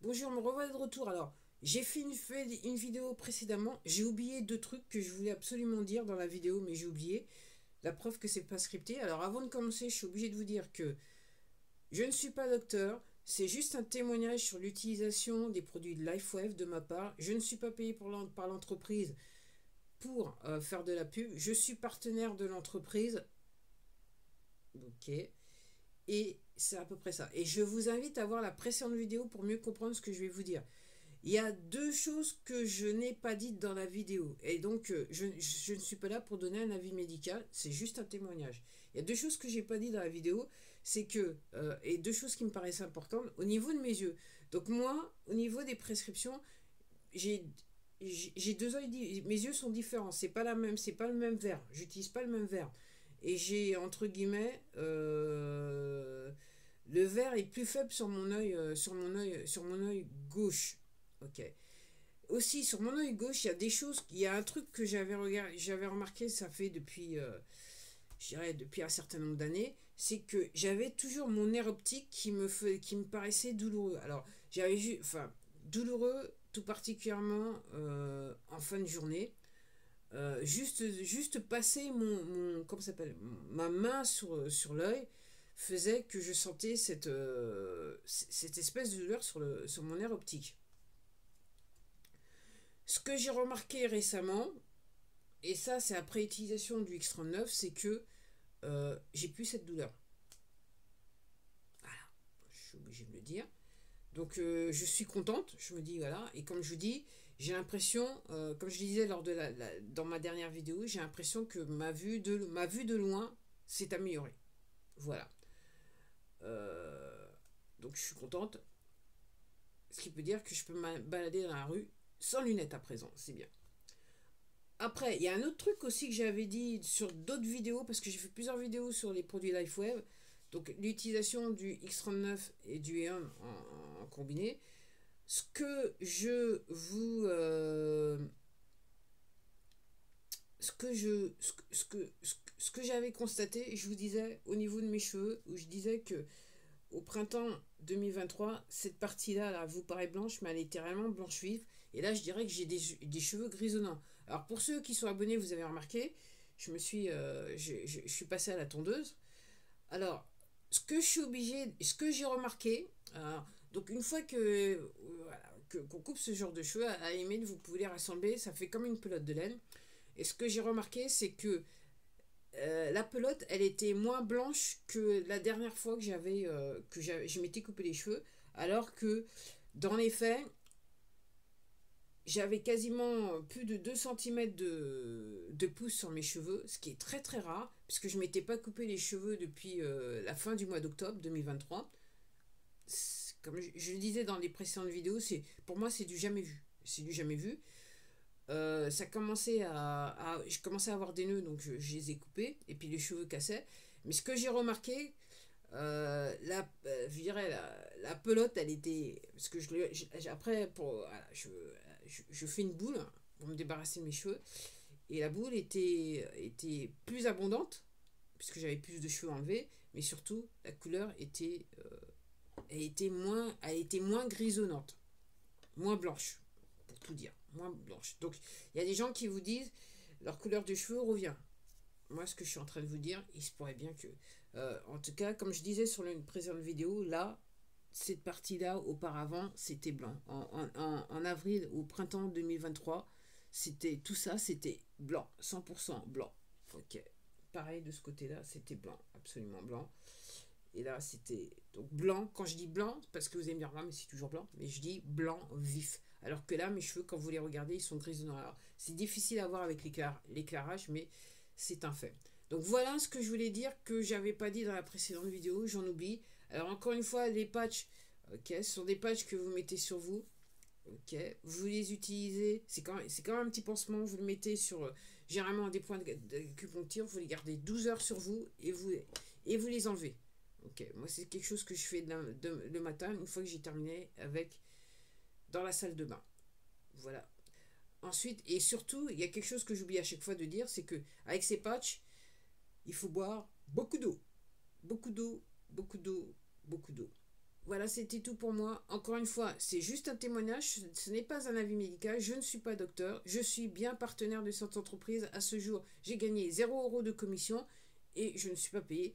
Bonjour, me revoilà de retour. Alors, j'ai fait une vidéo précédemment. J'ai oublié deux trucs que je voulais absolument dire dans la vidéo, mais j'ai oublié. La preuve que c'est pas scripté. Alors, avant de commencer, je suis obligé de vous dire que je ne suis pas docteur. C'est juste un témoignage sur l'utilisation des produits de LifeWave de ma part. Je ne suis pas payé par l'entreprise pour faire de la pub. Je suis partenaire de l'entreprise. Ok. Et c'est à peu près ça. Et je vous invite à voir la précédente vidéo pour mieux comprendre ce que je vais vous dire. Il y a deux choses que je n'ai pas dites dans la vidéo. Et donc, je ne suis pas là pour donner un avis médical. C'est juste un témoignage. Il y a deux choses que j'ai pas dit dans la vidéo. C'est que, et deux choses qui me paraissent importantes, au niveau de mes yeux. Donc, moi, au niveau des prescriptions, j'ai j'ai deux yeux, mes yeux sont différents. C'est pas la même, c'est pas le même verre. J'utilise pas le même verre. Et j'ai, entre guillemets, le verre est plus faible sur mon œil, sur mon œil gauche. Ok. Aussi, sur mon œil gauche, il y a des choses, il y a un truc que j'avais remarqué, ça fait depuis, je dirais, depuis un certain nombre d'années, c'est que j'avais toujours mon nerf optique qui me paraissait douloureux. Alors, enfin, douloureux tout particulièrement en fin de journée. Juste passer comment ça s'appelle, ma main sur l'œil faisait que je sentais cette espèce de douleur sur mon nerf optique. Ce que j'ai remarqué récemment, et ça c'est après utilisation du X39, c'est que j'ai plus cette douleur. Voilà, je suis obligé de le dire. Donc je suis contente, je me dis voilà, et comme je vous dis, j'ai l'impression, comme je disais dans ma dernière vidéo, j'ai l'impression que ma vue de loin s'est améliorée. Voilà. Euh, donc je suis contente, ce qui peut dire que je peux me balader dans la rue sans lunettes à présent, c'est bien. Après, il y a un autre truc aussi que j'avais dit sur d'autres vidéos, parce que j'ai fait plusieurs vidéos sur les produits LifeWave, donc l'utilisation du X39 et du E1 en combiné. Ce que je vous. Ce que j'avais constaté, je vous disais au niveau de mes cheveux, où je disais que au printemps 2023, cette partie-là là, vous paraît blanche, mais elle était réellement blanche vive. Et là, je dirais que j'ai des cheveux grisonnants. Alors, pour ceux qui sont abonnés, vous avez remarqué, je suis passé à la tondeuse. Alors, ce que j'ai remarqué, donc une fois voilà, qu'on coupe ce genre de cheveux, à la limite, vous pouvez les rassembler, ça fait comme une pelote de laine. Et ce que j'ai remarqué, c'est que la pelote, elle était moins blanche que la dernière fois je m'étais coupé les cheveux, alors que dans les faits, j'avais quasiment plus de 2 centimètres de pouce sur mes cheveux, ce qui est très très rare, puisque je ne m'étais pas coupé les cheveux depuis la fin du mois d'octobre 2023. Comme je le disais dans les précédentes vidéos, pour moi c'est du jamais vu. C'est du jamais vu. Ça commençait je commençais à avoir des nœuds, donc je les ai coupés, et puis les cheveux cassaient. Mais ce que j'ai remarqué, je dirais la pelote, elle était. Parce que après, voilà, je fais une boule pour me débarrasser de mes cheveux, et la boule était plus abondante, puisque j'avais plus de cheveux enlevés, mais surtout, la couleur elle était moins grisonnante, moins blanche, pour tout dire, moins blanche. Donc, il y a des gens qui vous disent leur couleur de cheveux revient. Moi, ce que je suis en train de vous dire, il se pourrait bien que, en tout cas, comme je disais sur une précédente vidéo, là, cette partie-là, auparavant, c'était blanc. En avril, au printemps 2023, c'était tout ça, c'était blanc, 100% blanc. Ok. Pareil de ce côté-là, c'était blanc, absolument blanc. Et là, c'était donc blanc. Quand je dis blanc, parce que vous allez me dire, non, mais c'est toujours blanc, mais je dis blanc vif. Alors que là, mes cheveux, quand vous les regardez, ils sont grisonnants. Alors, c'est difficile à voir avec l'éclairage, mais c'est un fait. Donc voilà ce que je voulais dire que j'avais pas dit dans la précédente vidéo, j'en oublie. Alors encore une fois, les patchs, ok, ce sont des patchs que vous mettez sur vous. Ok, vous les utilisez, c'est quand même un petit pansement, vous le mettez sur généralement des points d'acupuncture, vous les gardez 12 heures sur vous et vous les enlevez. Ok, moi c'est quelque chose que je fais le matin, une fois que j'ai terminé avec dans la salle de bain. Voilà. Ensuite, et surtout, il y a quelque chose que j'oublie à chaque fois de dire, c'est que avec ces patchs, il faut boire beaucoup d'eau. Beaucoup d'eau, beaucoup d'eau, beaucoup d'eau. Voilà, c'était tout pour moi. Encore une fois, c'est juste un témoignage, ce n'est pas un avis médical, je ne suis pas docteur, je suis bien partenaire de cette entreprise. À ce jour, j'ai gagné 0 € de commission et je ne suis pas payé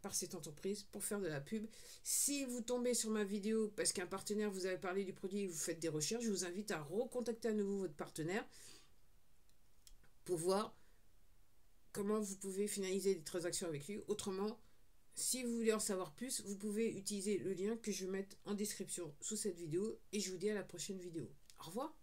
par cette entreprise pour faire de la pub. Si vous tombez sur ma vidéo parce qu'un partenaire vous avait parlé du produit et vous faites des recherches, je vous invite à recontacter à nouveau votre partenaire pour voir comment vous pouvez finaliser des transactions avec lui. Autrement, si vous voulez en savoir plus, vous pouvez utiliser le lien que je vais mettre en description sous cette vidéo et je vous dis à la prochaine vidéo. Au revoir.